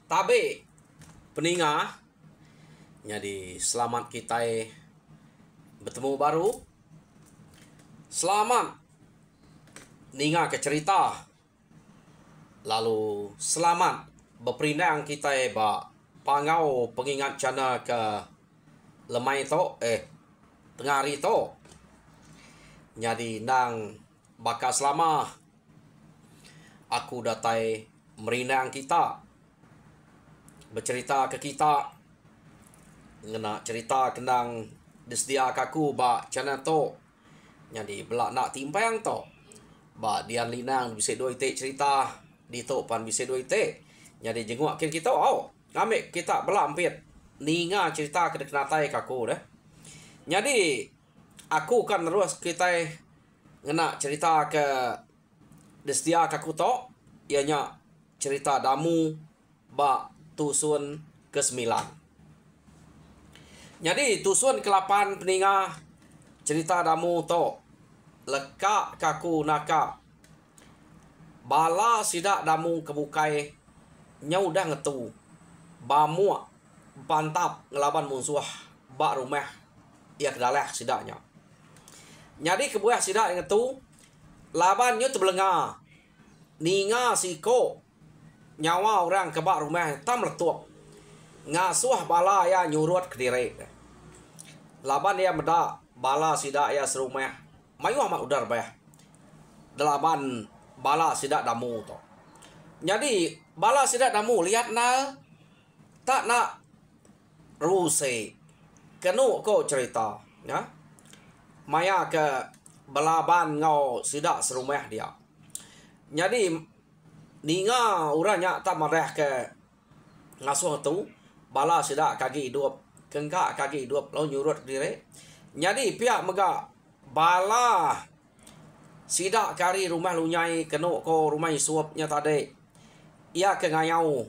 Tabe peninga. Jadi selamat kita bertemu baru. Selamat ninga ke cerita. Lalu selamat berperindang kita ba pangau pengingat cana ke lemai to tengah hari to. Jadi nang bakal selama aku datai merindang kita bercerita ke kita ngena cerita kendang disdia kaku ba cana to. Jadi belak nak timpang to ba dian linang bisa dua ite cerita di to pan bisa dua ite. Jadi jenguakin kita ngamik kita belak ampit ninga cerita ke dekenatai kaku dah. Jadi aku kan terus kita ngena cerita ke disdia kaku to ianya cerita damu ba tusun ke-9. Jadi tusun ke-8 peninga cerita damu to leka kaku naka bala sidak damu kebukai nyau dah ngetu bamu pantap ngelaban musuh bak rumah ia kedalah sidaknya. Jadi kebuah sidak ngetu laban nyu tebelenga ninga siko nyawa orang kebak rumah tam letup ngasuh bala ya nyurut ke diri laban ya meda bala sidak ya serumah mayu amat udar bah delaban bala sidak damu to. Jadi bala sidak damu lihat na tak nak ruse kenu ko cerita ya maya ke balaban ngau sidak serumah dia. Jadi ninga uranya tak marah ke ngasuh tu bala sidak kaki hidup kengkak kaki hidup lo nyurut diri. Jadi pihak mega bala sidak kari rumah lunyai keno ko rumah suapnya tadi ia ke ngayau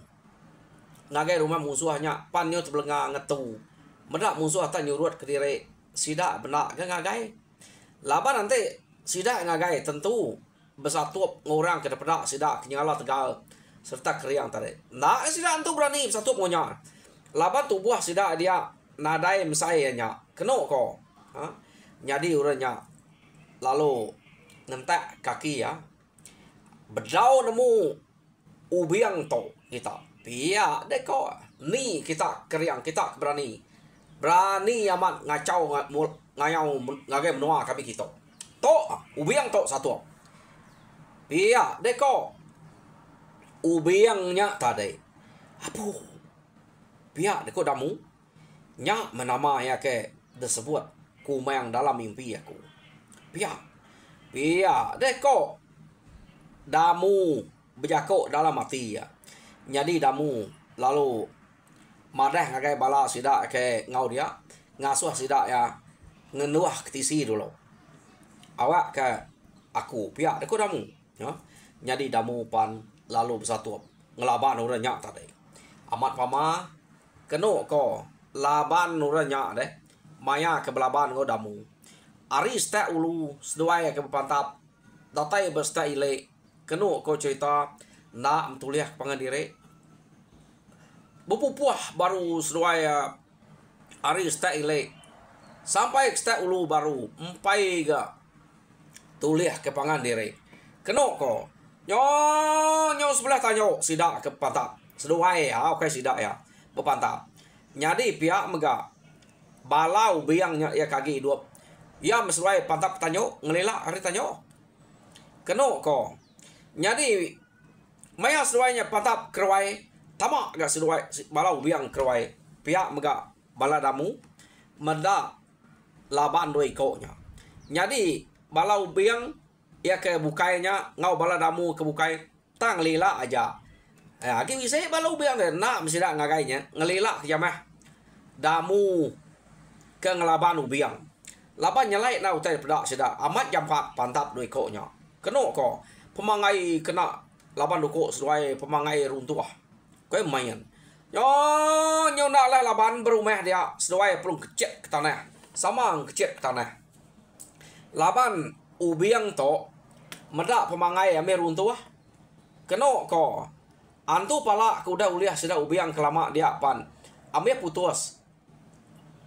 ngagai rumah musuhnya panyo tebelenga ngetu medak musuh tak nyurut ke diri sidak benak ke ngagai laban nanti sidak ngagai tentu bersatu ngorang ke depan sidak kenyala tegal serta keriang tadi. Nak sidak antu berani bersatu ngonya. Laban tubuh sidak dia nadai mesainya. Keno ko. Jadi uranya lalu ngentak kaki ya. Bedau nemu ubiang to kita. Pia deko ni kita keriang kita berani. Berani amat ngacau ngayau ngagai menua kami kita. To ubiang to satu. Pia deko ubiangnya tadi apa pia deko damu nya menama ya ke disebut kumang dalam mimpi aku pia deko damu berjakok dalam mati ya. Jadi damu lalu madah ngagai bala sidak ke ngau dia ngasuh sidak ya ngenuah ketisi dulu awak ke aku pia deko damu ya. Jadi damu pan lalu bersatu ngelaban uranya tadi amat pama keno ko laban uranya deh maya ke belaban ngo damu ari sta ulu seduai ke pantap datai bersta ile keno ko cerita nak mentuliah pangandire bepupuah baru seduai ari sta ile sampai sta ulu baru empai ga tuliah ke pangandire keno ko nyo sebelah tanyo sidak ke pantap seduai oke sidak ya berpantap. Jadi pihak mega balau biangnya ya kaki hidup ya mesuai pantap tanyo ngelila hari tanyo keno ko. Jadi maya seduainya pantap kerwai tamak gak seduai balau biang kerwai pihak mega bala damu meda laban doi ko nya. Jadi balau biang ya ke bukainya ngau bala damu ke bukai tang lila aja. Ya, ki bisa balau biang deh nak mesti dak ngagainya ngelila ke jamah damu ke ngelaban ubiang. Laban nyalai na utai pedak sida amat jam 4 pantap doi ko nya. Keno ko pemangai kena laban duko sesuai pemangai runtuh. Koe main. Nyo nak lah laban berumah dia sesuai pelung kecil ke tanah. Samang kecil ke tanah. Laban ubiang to medak pemangai ame runtuh keno ko Antu pala kuda uliah sida ubiang kelama dia pan. Ambil putus.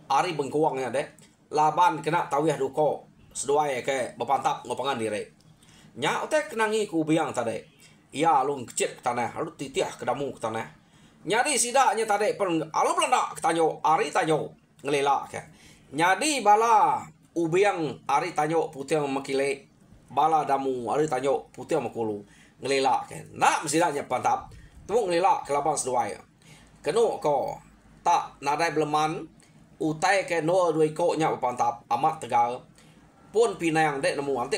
Ari bengkuangnya deh. Laban kena tawih duko. Seduai ke bepantap ngopangan diri. Nya otek kenangi ku ubiang tadi. Ia alun kecil ke tanah. Lalu titiah ke damu ke tanah. Nyadi sidaknya tadi pun alu belanda ketanyo. Ari tanyo ngelila ke. Nyadi bala ubiang ari tanyo putih makile. Bala damu ari tanyo putih makulu. Ngelila ke. Nak mesidaknya pantap. Tuh ngelila ke laban seduai. Kenu ko tak nadai beleman utai ke no dua ko nya pantap amat tegal pun pinang dek nemu ante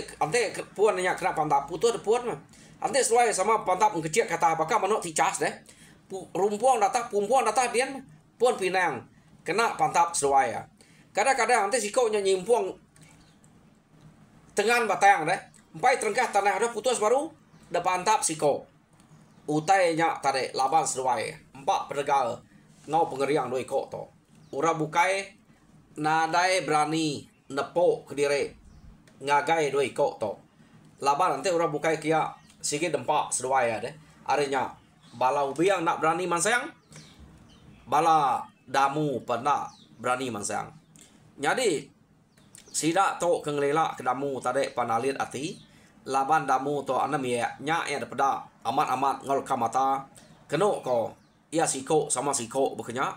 puan nya kena pantap putu ada puan mah ante sesuai sama pantap kecil kata apakah manok ticas deh rumpuang data pumpuang data dia puan pinang kena pantap sesuai ya kadang-kadang ante siko nya nyimpuang tengan batang deh empai terengkah tanah ada putus baru da pantap siko utai nya tade laban sesuai empat pedegal ngau pengeriang doi ko to ura bukai nadai berani nepo ke diri ngagai doi ko to laban nanti ura bukai kia sikit dempak seduai ya deh arenya bala ubiang nak berani mansayang bala damu pernah berani mansayang jadi sida to kengelela ke damu tade panalit ati laban damu to anam ya nya ya dapeda amat-amat ngol kamata keno ko ia siko sama siko bekenya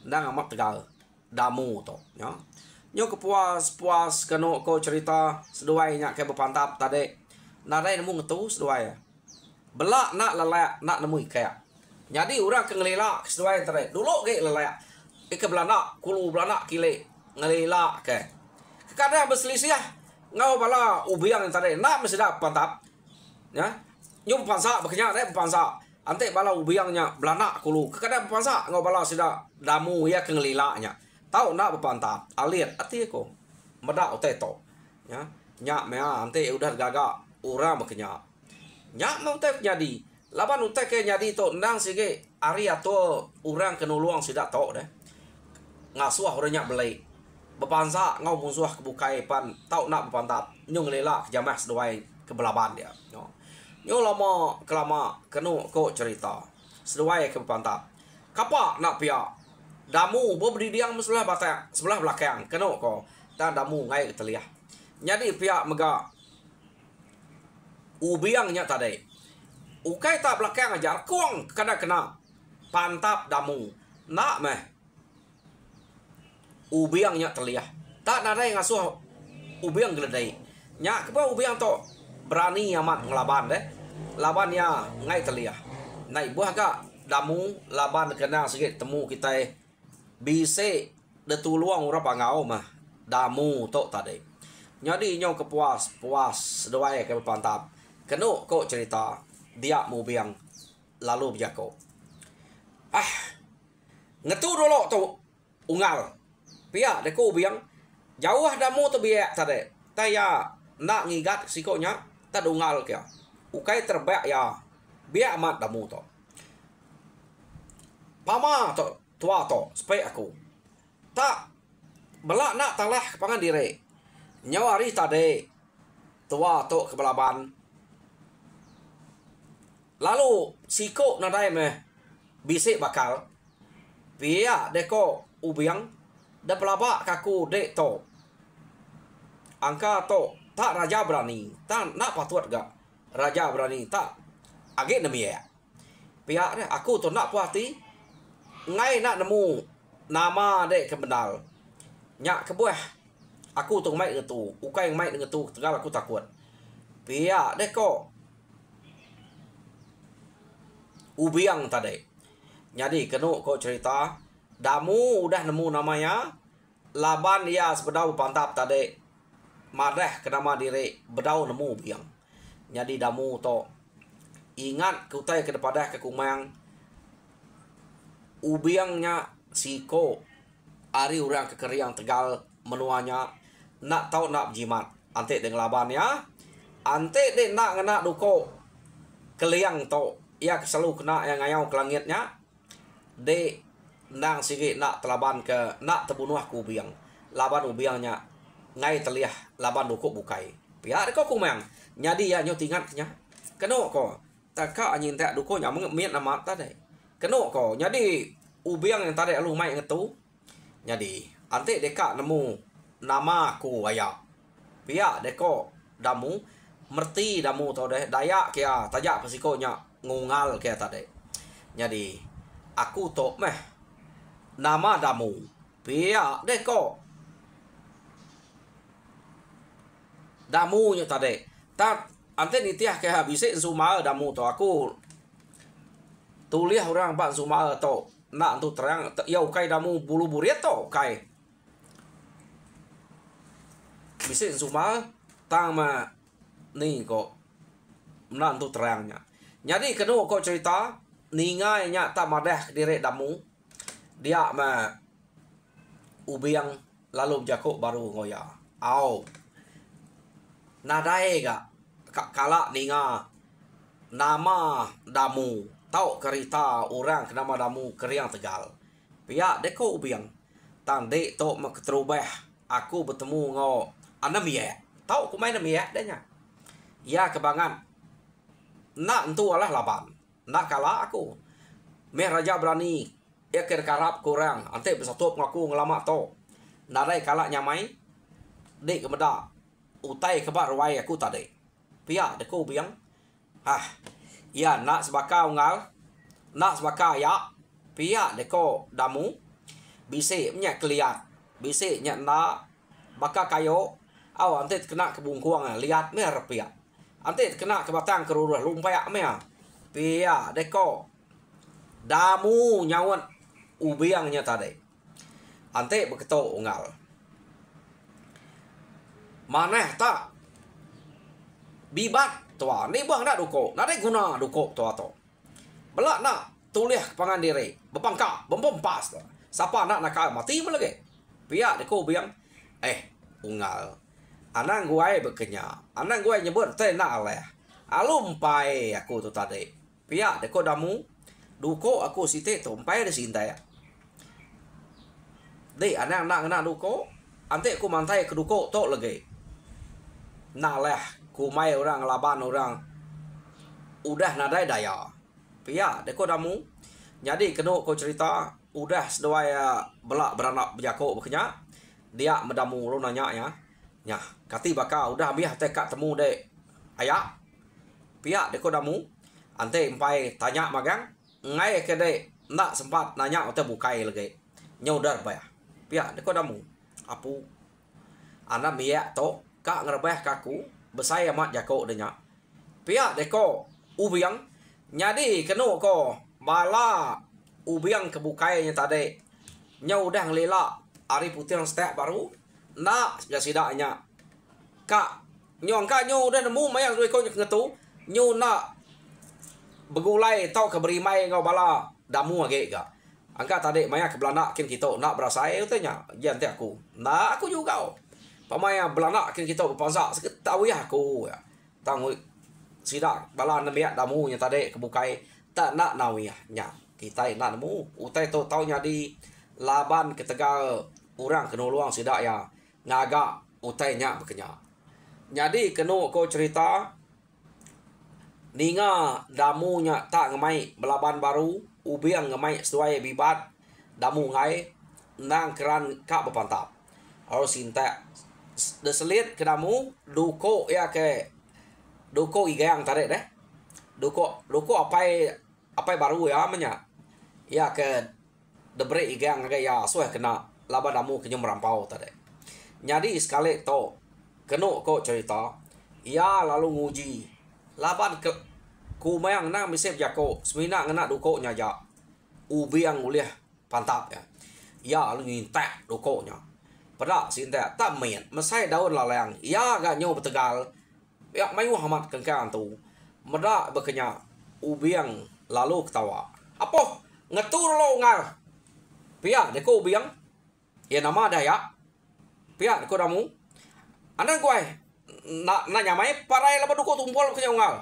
ndang amat tegal damu to ya nyo kepuas keno ko cerita seduai nya ke bepantap tade nadai nemu ngetu seduai belak nak lelak nak nemu kayak jadi urang ke ngelila ke seduai tade dulu ke lelak ke belanda kulu belanda kile ngelila ke kadang berselisih ngau bala ubiang tade nak mesti dak pantap ya nyum pansa bekenya tade pansa ante bala ubiangnya belana kulu kadang pansa ngau bala sida damu ya kengelilanya tahu nak bepantap alir ati ko meda oteto ya nya mea ante udah gaga urang bekenya nya mau teh jadi laban utek ke jadi to ndang sige ari ato urang kenuluang sida to deh ngasuah urangnya belai bepansa ngau musuh kebukai pan tahu nak bepantap nyung lela jamah seduai kebelaban dia nyo lama kelama kenu ko cerita seduai ke pantap kapa nak pia damu bo berdiang sebelah batang sebelah belakang kenu ko dan damu ngai teliah jadi pia mega ubiangnya tadi ukai tak belakang aja kuang kena pantap damu nak meh ubiangnya teliah tak ada yang ngasuh ubiang geledai nya kepa ubiang to berani amat ngelaban deh laban ya ngai teliah naik buah ka damu laban kena sikit temu kita bise de tuluang ura pangau mah damu tok tadi jadi nyong kepuas seduai ke pantap kenu kok cerita dia mau biang lalu biako ngetu dulu tuh ungal pia deko biang jauh damu tu biak tadi taya nak ngigat sikonya tak ungal kya ukai terbak ya biak amat damu to pama to tua to supaya aku tak belak nak talah kepangan diri nyawari tadi tua to kebelaban lalu siko nadai meh bisik bakal biak deko ubiang da pelabak kaku dek to angka to tak raja berani tak nak patuat gak raja berani tak age nemi ya pihak aku tu nak puati ngai nak nemu nama dek kebenal nyak kebuah aku tu mai ngetu ukai mai ngetu tegal aku takut pihak dek ko ubiang tadi jadi kenu kok cerita damu udah nemu namanya laban dia sebedau pantap tadi madah ke nama diri bedau nemu biang jadi damu to ingat kutai ke depadah ke kumang ubiangnya siko ari urang kekeriang tegal menuanya nak tahu nak jimat ante dengan labannya ante de nak ngena duko keliang to ia selalu kena yang ngayau ke langitnya de nang sigi nak telaban ke nak terbunuh ku ubiang laban ubiangnya ngai teliah laban duko bukai pihak ko kumang jadi ya nyo tingat nya keno ko taka anyin tak duko nya miet nama tadi. Keno ko. Jadi ubiang yang tadi alu mai ngetu. Jadi ante deka nemu nama ku aya. Pia deko damu merti damu to deh dayak kia tajak pasikonya ngungal kia tadi. Jadi aku to meh nama damu. Pia deko damu nya tadi. Tak ante nitiah kia bisik suma damu to aku tuliah orang bang suma to nak tu terang yau kai damu bulu buriet to kai bisik suma tang ma ni kok nak tu terangnya. Jadi kena kok cerita ningai nya tak madah direk damu dia ma ubiang lalu jakok baru ngoya au nadai ga kala ninga nama damu tau kerita orang ke nama damu keriang Tegal. Pihak deko ubiang tang dek tok mak terubah aku bertemu ngo ana mie. Tau ku main mie danya. Ya kebangan. Nak entu alah laban. Nak kalah aku. Meh raja berani ekir karap kurang ante bersatu ngaku ngelama to. Nadai kalah nyamai dek kemeda utai kebar wai aku tadi. Pihak deko ubiang ya nak sebaka ungal nak sebaka ya pihak deko damu bisik nya keliat bisik nya na baka kayo aw ante kena ke bungkuang lihat mer pihak ante kena ke batang keruruh lumpai me pihak deko damu nyawan ubiangnya tadi ante beketo ungal maneh tak bibat tua ni bang nak duko nak guna duko tua to belak nak tulis pangan diri bepangka bempompas to siapa nak mati melage pihak deko biang ungal anang guai bekenya anang guai nyebut teh nak aleh alumpai aku tu tadi pihak deko damu duko aku site tu umpai de sintai de anang nak duko ante aku mantai ke duko to lagi nak leh kumai orang laban orang udah nadai daya pia deko damu jadi kena ko cerita udah sedaya belak beranak berjako bekenya dia medamu lo nanya nya kati baka udah biah tekak temu dek ayak pia deko damu ante empai tanya magang ngai ke dek nak sempat nanya atau bukai lagi nyaudar bayah pia deko damu apu anak biak to kak ngerebeh kaku besai amat jako denya pihak deko ubiang nyadi kenu ko bala ubiang kebukainya tadi nya udah ngelila ari putih stek baru nak jasidanya kak nyong kak nyu udah nemu mayang duwe ko ngetu nyu nak begulai tau keberimai ngau bala damu age ga angka tadi maya ke belanda kin kita nak berasai utanya jan te aku nak aku juga pamaya belanda kin kita berpansak tahu ya aku ya tang sidak bala nembia damu nya tadi kebukai tak nak nawiah nya kita nak nemu utai to tau nya di laban ke Tegal orang kena luang sidak ya ngaga utai nya bekenya jadi kena ko cerita ninga damu nya tak ngemai belaban baru ubiang ngemai sesuai bibat damu ngai nang keran kak berpantap harus sinta deselit ke damu duko ya ke duko igang tarik deh duko apa baru ya menya ya ke debre igang agak ya suah kena laba damu kenyum merampau tadi jadi sekali to kena ko cerita ya lalu nguji laban ke kumayang nang misep jako semina ngena duko nya ja ubiang uliah pantap ya ya lalu ngintek duko nya pada sinta tak main mesai daun lalang ya gak nyo betegal ya mayu hamat kengkang tu meda bekenya ubiang lalu ketawa apa ngetur lo ngal pia deko ubiang ya nama dah ya pia deko damu anan kuai nak nyamai parai laba duko tumpol kenya ngal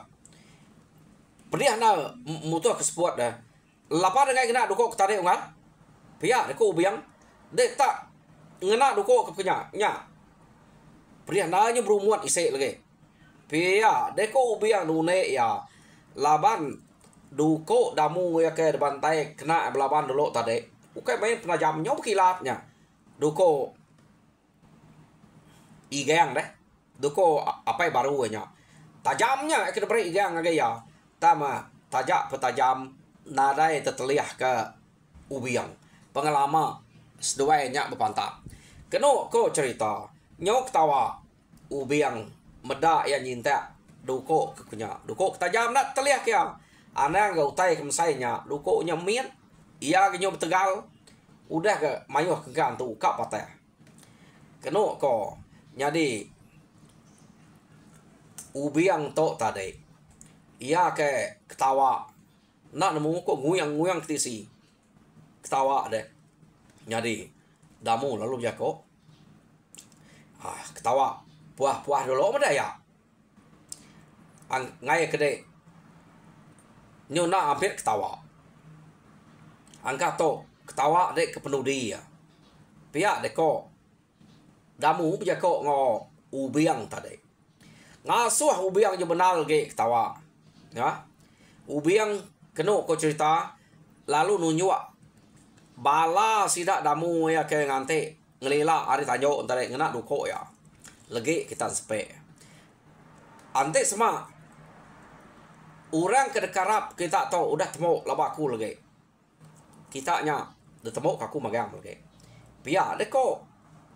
pernah na mutu kesepuat dah lapa dengan kena duko ketare ngal pia deko ubiang dek tak ngena duko kepenya nya pria nanya berumuat isek lagi pia deko ubiang nune ya laban duko damu ya ke bantai kena belaban dulu tadi. Ukai main penajamnya kilatnya. Duko igang deh. Duko apa yang baru nya. Tajamnya kita beri igang agak ya. Tama tajak petajam nadai terteliah ke ubiang. Pengalaman seduanya berpantap. Keno ko cerita nyok tawa ubiang meda yang nyinta duko kekunya. Duko tajam nak terliah kia. Anang gak utai kemsainya duko nya mien. Ia genyo betegal. Udah ke mayuh kegang tu kap patah. Keno ko jadi ubiang to tadi. Ia ke ketawa. Nak nemu kok nguyang-nguyang ketisi. Ketawa deh. Jadi damu lalu jako. Ketawa. Puah-puah dulu apa dah ya? Ngai kedai. Nyona hampir ketawa. Angkat to ketawa dek kepenuh dia. Pihak deko. Damu jako ngo ubiang tadi. Ngasuh ubiang je benal ge ketawa. Ya. Ubiang keno ko cerita lalu nunjuk bala sidak damu ya ke ngante ngelila ari tanyo antara ngena duko ya. Lagi kita sepe. Ante semua orang kedekarap kita tahu udah temu labaku lagi. Kita nya udah temu kaku magang lagi. Pia deko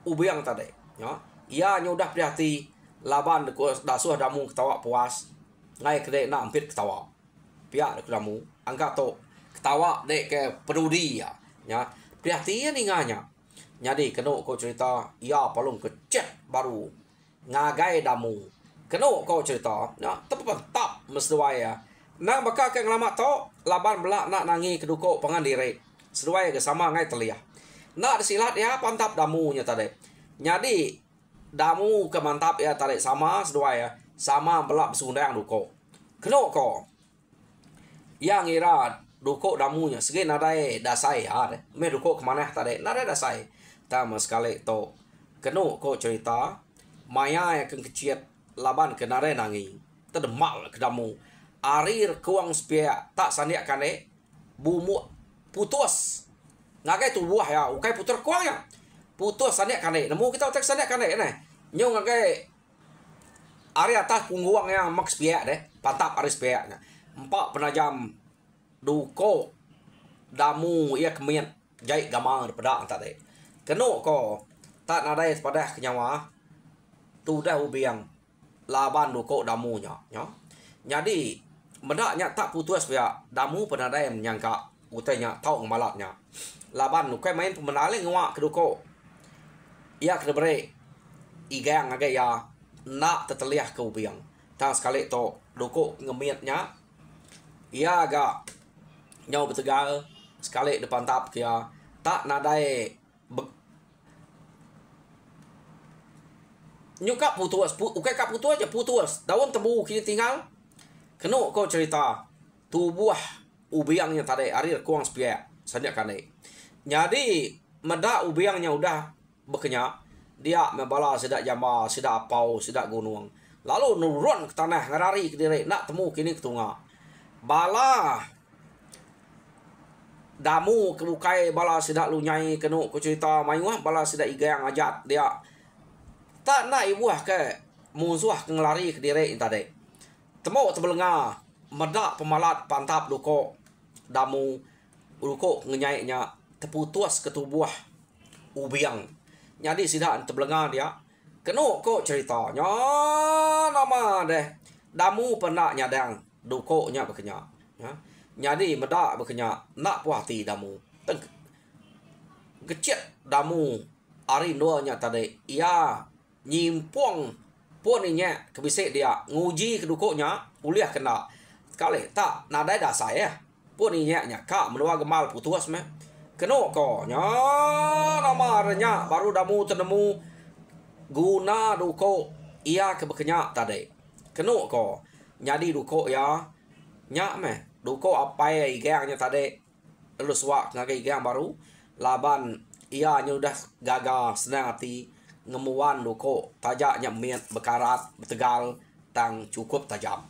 ubiang tadi. Ya. Ia nya udah prihati laban deko dasuh damu ketawa puas. Ngai kede nak hampir ketawa. Pia deko damu angkat to ketawa dek ke peduli ya. Ya. Prihati ni nganya. Jadi keno ko cerita ia palung kecet baru ngagai damu. Keno ko cerita ya tepentap mesduaya. Nang bakal ke ngelamat to laban belak nak nangi keduko pangan diri. Seduaya ke sama ngai teliah. Nak disilat ya pantap damunya tadi. Jadi damu ke mantap ya tarik sama seduaya sama belak besundang duko. Keno ko yang ngira duko damunya segi nadai dasai ha deh. Me duko kemana tadi nadai dasai. Tama sekali to keno ko cerita maya yang keciat laban ke nare nangi terdemal ke damu arir kuang spia tak sandiak kane bumu putus ngagai tu buah ya ukai putar kuang ya putus sandiak kane nemu kita tek sandiak kane ne nyong ngagai ari atas pungguang yang mak spia deh pantap ari spia nya empat penajam duko damu ia kemian jai gamang pada tadi keno ko tak nadai pada kenyawa tu dah ubiang laban duko damunya ya. Jadi mendaknya tak putus ya damu penadai menyangka utainya tahu malatnya. Laban dukai main pemenale ngwa keduko. Ia kena beri igang agak ya nak terteliah ke ubiang. Tak sekali to duko ngemiatnya. Ia agak nyau betegal sekali depan tap kia tak nadai nyuka putus, ukai kap putus aja putus. Daun tebu kini tinggal. Keno kau cerita tubuh ubiangnya tadi arir kuang spia sanjak kane. Jadi meda ubiangnya udah bekenyak. Dia membala sedak jamba, sedak apau, sedak gunung. Lalu nurun ke tanah ngarari ke diri nak temu kini ketunga. Bala damu kebukai bala sedak lunyai keno kau cerita mayuah bala sedak igang ajat dia. Tak nak ibuah ke musuh ngelari ke diri tadi. Temu terbelengah medak pemalat pantap duko damu duko ngenyainya terputus ketubuh ubiang. Jadi sidak terbelengah dia. Keno ko ceritanya nama deh. Damu pernah nyadang duko nya berkenya. Ya. Jadi medak berkenya nak puas hati damu. Kecil damu hari duanya tadi. Ia nyimpong pun inya kebisik dia nguji kedukonya uliah kena sekali tak nadai dasar ya pun inya nya kak menua gemal putus me keno ko nya nama renya baru damu tenemu guna duko ia kebekenya tadi keno ko nyadi duko ya nya me duko apa ya igangnya tadi lalu suak ngagai igang baru laban ia nya udah gagal senang hati ngemuan duko tajaknya miat bekarat betegal tang cukup tajam.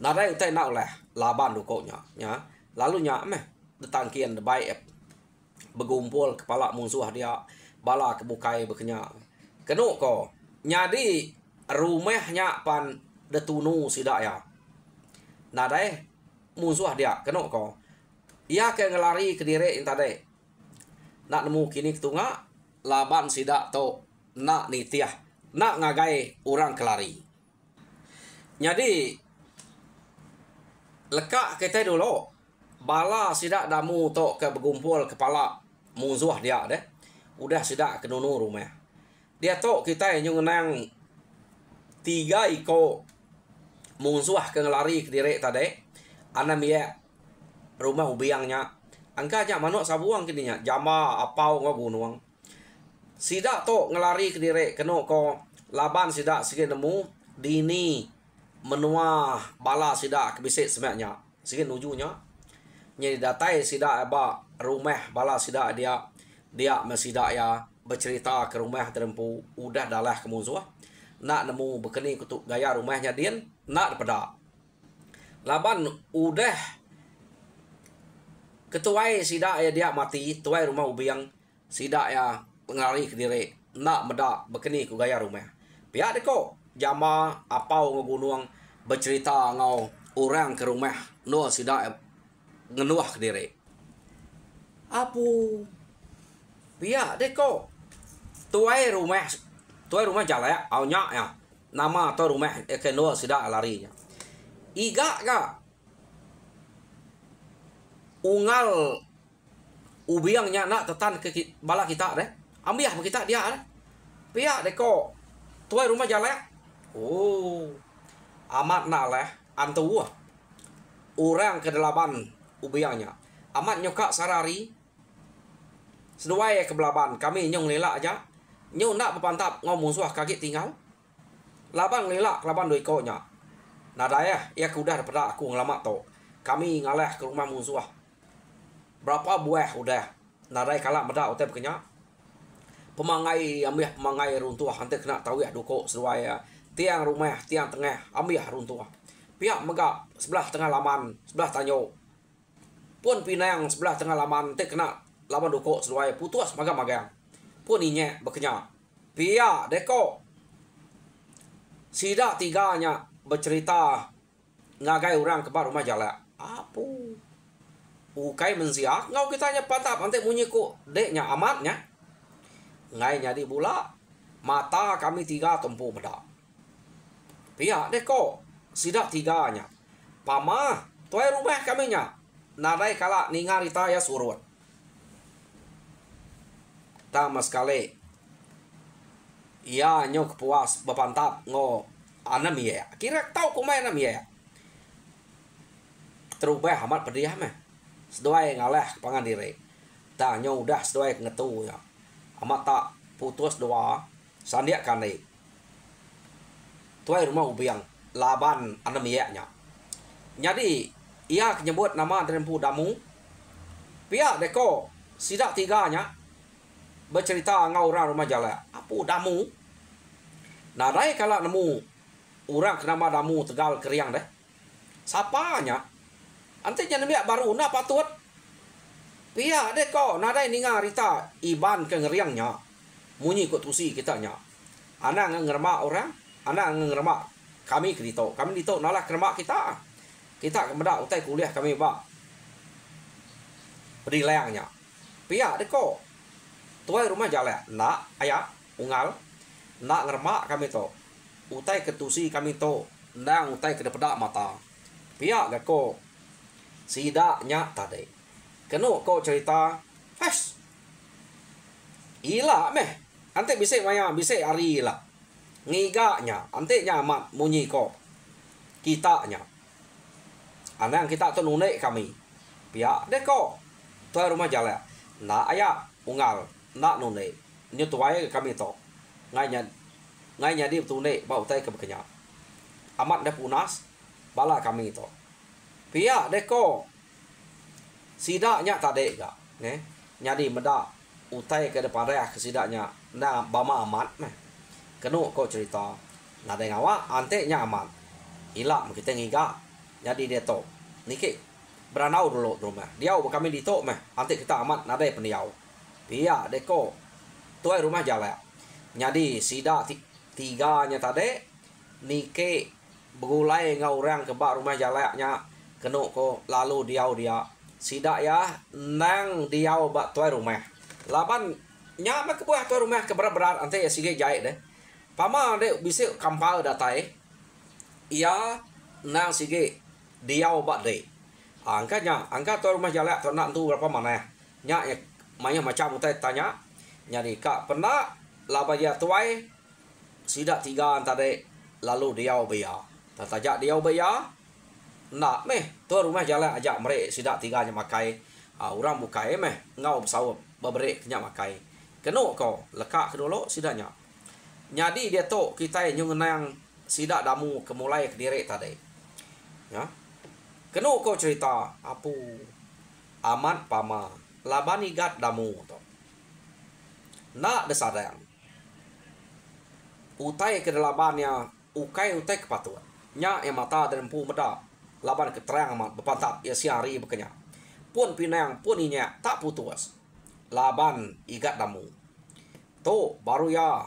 Nadai utai nak oleh laban dukoknya, ya. Lalu nya meh detangkian baik bergumpul kepala musuh dia bala kebukai berkenya. Kenuk ko nyadi rumahnya pan detunu sidak ya. Nadai musuh dia kenuk ko. Ia ke ngelari ke diri intade. Nak nemu kini ketunga laban sidak to nak nitiah nak ngagai orang kelari. Jadi lekak kita dulu bala sidak damu to ke bergumpul kepala musuh dia deh. Udah sidak kenunu rumah. Dia to kita yang ngenang 3 iko musuh ke ngelari ke diri tadi. Anamia rumah ubiangnya angkanya manuk sabuang kininya jama apau ngogunuang. Sidak to ngelari ke diri keno ko laban sidak sige nemu dini menua bala sidak kebisik semaknya sige nujunya nyai datai sidak aba rumah bala sidak dia mesidak ya bercerita ke rumah terempu udah dalah ke musuh nak nemu bekeni kutuk gaya rumahnya din nak pada laban udah ketuai sidak ya dia mati tuai rumah ubiang sidak ya pengalih ke diri nak medak bekeni ku gaya rumah pihak deko jama apau ngegunung bercerita ngau orang ke rumah no sidak ngenuah ke diri apu pihak deko tuai rumah jalak au nyak ya nama to rumah ke no sidak larinya iga ga ungal ubiangnya nak tetan ke bala kita deh ambiah kita dia deh pihak deko tuai rumah jalak oh amat nak lah antu orang ke-8 ubiangnya amat nyoka sarari seduai ke belaban kami nyong lelak aja nyong nak berpantap ngau musuh kaget tinggal laban lelak laban doiko nya nadaya ya kudah daripada aku ngelamat to kami ngalah ke rumah musuh berapa buah udah nadai kalak medak utai bekenya pemangai ambil pemangai runtuh hantar kena tahu ya duko sesuai tiang rumah tiang tengah ambil runtuh pihak megak sebelah tengah laman sebelah tanyo pun pinang sebelah tengah laman tek kena laman duko sesuai putus magang pun inya bekenya pihak deko sidak 3-nya bercerita ngagai orang kebar rumah jala apu ukai mensiak ngau kitanya patap nanti bunyi ku deknya amatnya ngai jadi bula mata kami 3 tempuh bedak pihak deko sidak 3-nya pama tuai rumah kami nya nadai kala ningarita ya surut tama sekali ia nyok puas bepantap ngo anam ya kira tahu kumai anam ya terubah amat pediah meh seduai ngalah pangan diri tak nyong udah seduai ngetu ya amat tak putus doa sandiak kane tuai rumah ubiang laban anam ya nya jadi ia nyebut nama terempu damu pihak deko sidak 3-nya bercerita ngau orang rumah jala apu damu nadai kala nemu orang kenama damu tegal keriang deh sapanya antinya nemi baru na patut pihak deko nadai ninga rita iban ke ngeriangnya munyi kok tusi kitanya anak ngermak orang anak ngermak kami dito nolak ngermak kita kemudian utai kuliah kami ba perilayangnya pihak deko tuai rumah jala nak ayah ungal nak ngermak kami to utai ketusi kami to nang utai ke depedak mata pihak deko sidaknya tadi kenu kau cerita fes ila meh ante bisa maya bisa ari lah ngiganya ante nyamat munyi ko kitanya anang kita tu nunek kami pihak deko tuai rumah jala nak ayah ungal nak nunek nyutuai kami to ngai nya di tunek bau tai ke bekenya amat dah punas bala kami to pihak deko sidaknya tadi gak ne nyadi medak utai ke depan reh ke sidaknya na bama amat meh kenu kau cerita nade ngawa ante nya amat ilak kita ngiga Jadi dia tok. Niki beranau dulu rumah. Dia kami di tok mah. Nanti kita amat nadai peniau. Pia deko tuai rumah jala. Jadi sida tiganya tadi niki begulai ngau orang kebak rumah jalaknya kenu ko lalu dia sida ya nang dia bak tuai rumah. Laban nyama ke buah tuai rumah keberat-berat nanti ya sige jahit deh. Pama dek bisa kampal datai. Ia nang sige dia bak deh. Angka tuai rumah jalak tu nak tu berapa mana? Nya ya maya macam utai tanya. Jadi kak pernah laba ya tuai sida tiga tadi lalu dia bayar. Tajak dia bayar. Nak meh tuai rumah jalak ajak merek sida tiga nya makai. Orang bukai meh ngau bersawap beberek nya makai. Keno ko lekak kedolo sidanya. Jadi dia tok kita nyung nang sida damu kemulai kediri tadi. Ya. Keno ko cerita apu amat pama labani gat damu to. Nak desadang. Utai ke dalabannya ukai utai kepatuan. Nya yang mata dan empu meda. Laban keterang amat berpantap ya siari bekenya. Pun pinang pun inya tak putus. Laban igat damu. To baru ya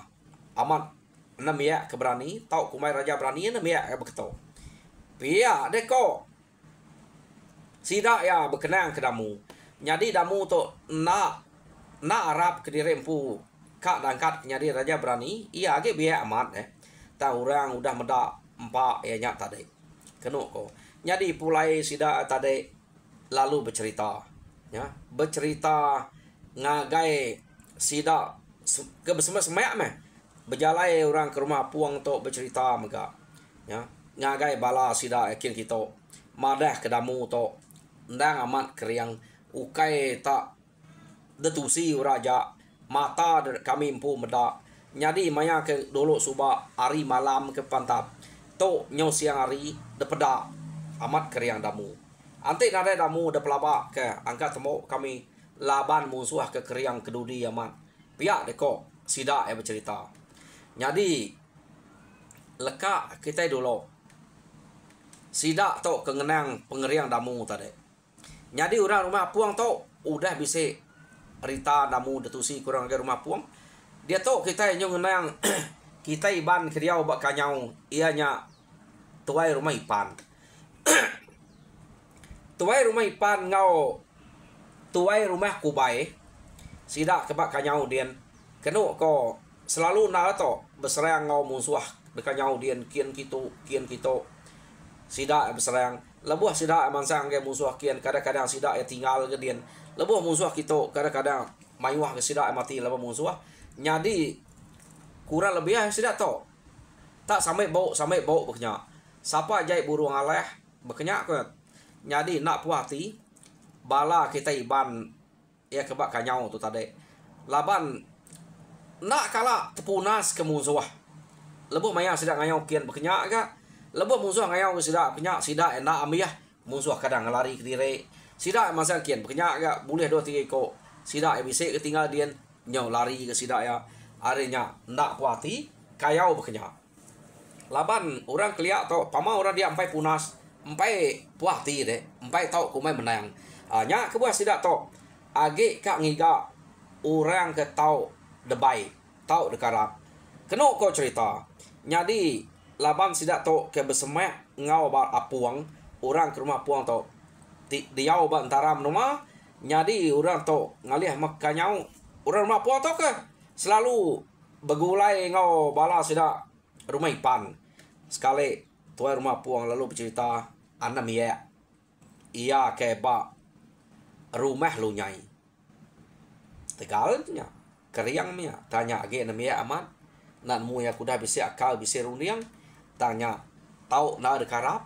amat enam ya keberani. Tau kumai raja berani enam ya beketo. Pia deko. Sida ya berkenang ke damu. Jadi damu to na Arab ke diri empu kak dangkat nyadi raja berani. Ia age biaya amat Ta orang udah meda empat ya nyak tadi. Kenu ko. Jadi pulai sida tadi lalu bercerita. Ya, bercerita ngagai sida ke bersama-sama meh. Berjalai orang ke rumah puang to bercerita mega. Ya, ngagai bala sida yakin kita madah ke damu to ndang amat keriang ukai tak detusi raja mata kami empu meda. Jadi maya ke dulu suba hari malam ke pantap to nyo siang hari de peda amat keriang damu. Antik nada damu de pelaba ke angkat temu kami laban musuh ke keriang kedudi amat. Pihak deko sida ya bercerita. Jadi leka kita dulu sida to kengenang pengeriang damu tadi. Jadi orang rumah puang to udah bisa rita damu detusi kurang ke rumah puang. Dia to kita yang ngenang kita iban kriau bak kanyau ianya tuai rumah ipan. Tuai rumah ipan ngau tuai rumah kubai. Sida kebak kanyau dian. Kenu ko selalu na to berserang ngau musuh dekanyau dian kian kita. Sida berserang lebuh sida mansang ke musuh kian kadang-kadang sida ya tinggal ke dian. Lebuh musuh kita kadang-kadang mayuah ke sida mati lebuh musuh. Jadi kurang lebih sida to. Tak sampai bau bekenya. Siapa jai burung aleh bekenya ke. Jadi nak puas hati bala kita iban ya kebak kanyau tu tadi. Laban nak kala tepunas ke musuh. Lebuh maya sida ngayau kian bekenya ke. Lebuh musuh ngayau sida kenya sida enak amiyah musuh kadang lari ke diri. Sida masa kian bekenya agak boleh 2-3 ko. Sida bisa ketinggal dian nyau lari ke sida ya. Arenya ndak puati kayau bekenya. Laban orang keliak to pama orang dia empai punas, empai puati deh, empai tau kumai menang. Nya ke buah sida to. Age kak ngiga orang ke tau debai, tau dekarap. Keno ko cerita. Jadi laban sida to ke besemak ngau bar apuang orang ke rumah puang to diau ba antara menuma. Jadi orang to ngalih makanyau orang rumah puang to ke selalu begulai ngau bala sida rumah ipan. Sekali tuai rumah puang lalu bercerita anam ya ia ke ba rumah lu nyai tegal nya keriang nya tanya age nam ya amat nan mu ya kuda bisa akal bisa runiang tanya tau na dekarap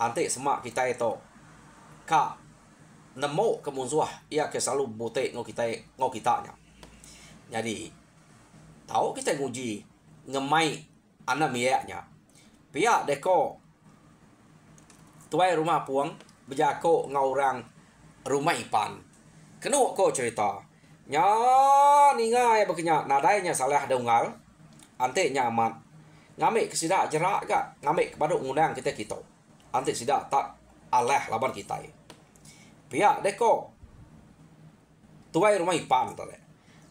ante semak kita itu ka nemu ke musuh ia ke selalu bote ngo kita nya. Jadi tahu kita nguji ngemai anak miak nya. Pihak deko tuai rumah puang bejako ngaurang rumah ipan. Kenu ko cerita. Nya ninga ya bekenya nadainya salah dongal. Ante nyaman. Ngamik kesida jerak gak ngamik kepada undang kita. ante sida tak aleh laban kita. Pihak deko tuai rumah ipan tale.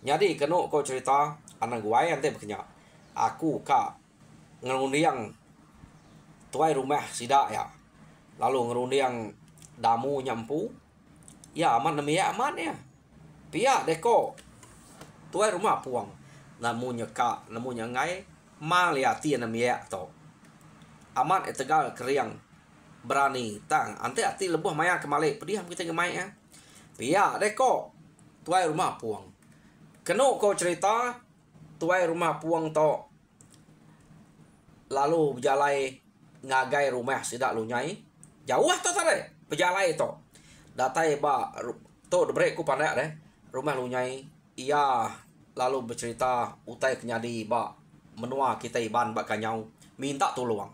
Jadi keno ko cerita anak guai ante bekenya. Aku ka ngerundiang tuai rumah sida ya. Lalu ngerundiang damu nyampu. Ya aman namanya aman ya. Pihak deko tuai rumah puang. Namunya ka namunya ngai maliati namanya to. Aman etegal keriang berani tang ante ati lebuh maya kemalik pediam kita ngemai ya. Pihak deko tuai rumah puang. Keno ko cerita tuai rumah puang to lalu berjalai ngagai rumah sidak lunyai jauh to tare berjalai to datai ba to debrek ku pandai deh rumah lunyai ia lalu bercerita utai kenyadi ba menua kita iban ba kanyau minta tolong.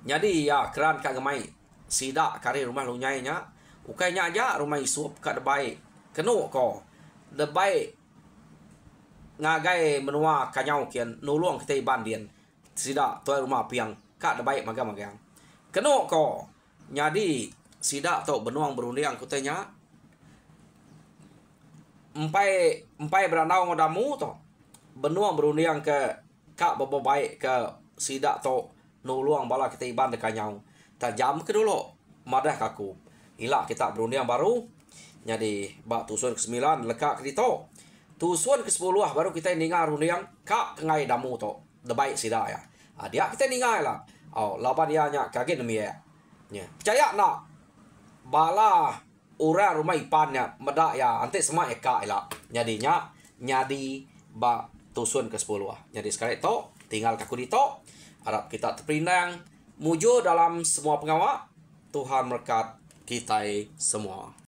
Jadi ya keran kak gemai sidak kari rumah lunyai nya ukainya aja rumah isup kat debai keno ko debai ngagai menua kanyau kian nulung kita iban dian sida tuai rumah piang kak debai magang-magang keno ko nyadi sida to benuang berundiang kutenya empai beranau ngodamu to benuang berundiang ke kak bobo baik ke sida to nulung bala kita iban de kanyau ta jam ke dulu madah kaku ila kita berundiang baru jadi bak tusun ke-9 lekak ke dito tusun ke-10 baru kita ningal rundiang kak kengai damu to debai sida ya. Dia kita ningai lah. Oh, laban dia nya kaget demi ya. Percaya nak bala orang rumah ipannya medak ya ante semua eka ila. Jadinya nyadi ba tusun ke-10. Jadi sekali itu tinggal kaku dito. Harap kita terpindang muju dalam semua pengawak. Tuhan berkat kita semua.